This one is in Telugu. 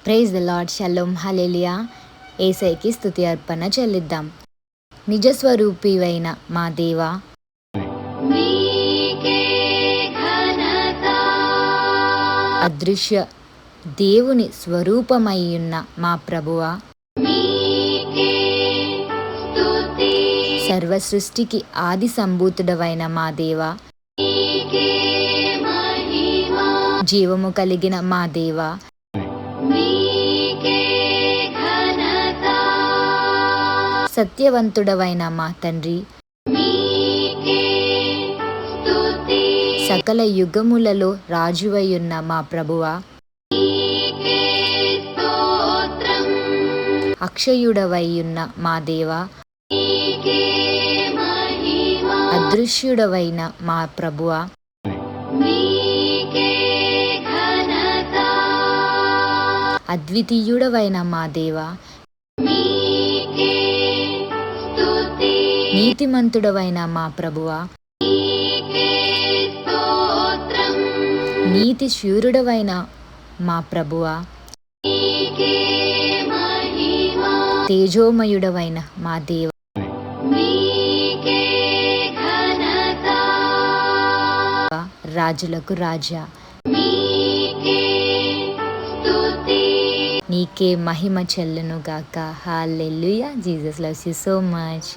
Praise the lord. Shalom, hallelujah. యేసయ్యకి స్తుతి అర్పణ చెల్లిద్దాం. నిజస్వరూపివైన మా దేవా, అదృశ్య దేవుని స్వరూపమయ్యున్న మా ప్రభువా, సర్వ సృష్టికి ఆది సంభూతుడవైన మా దేవా, జీవము కలిగిన మా దేవా, సత్యవంతుడవైన మా తండ్రి, సకల యుగములలో రాజువయ్యున్న మా ప్రభువా, అక్షయుడవైయున్న మా దేవా, అదృశ్యుడవైన మా ప్రభువా, అద్వితీయుడవైన మా దేవా, నీతిమంతుడవైన మా ప్రభువా, నీతి శూరుడవైన మా ప్రభువా, తేజోమయుడవైన మా దేవా, రాజులకు రాజా, నీకే మహిమ చెల్లును గాక. Hallelujah. Jesus loves you so much.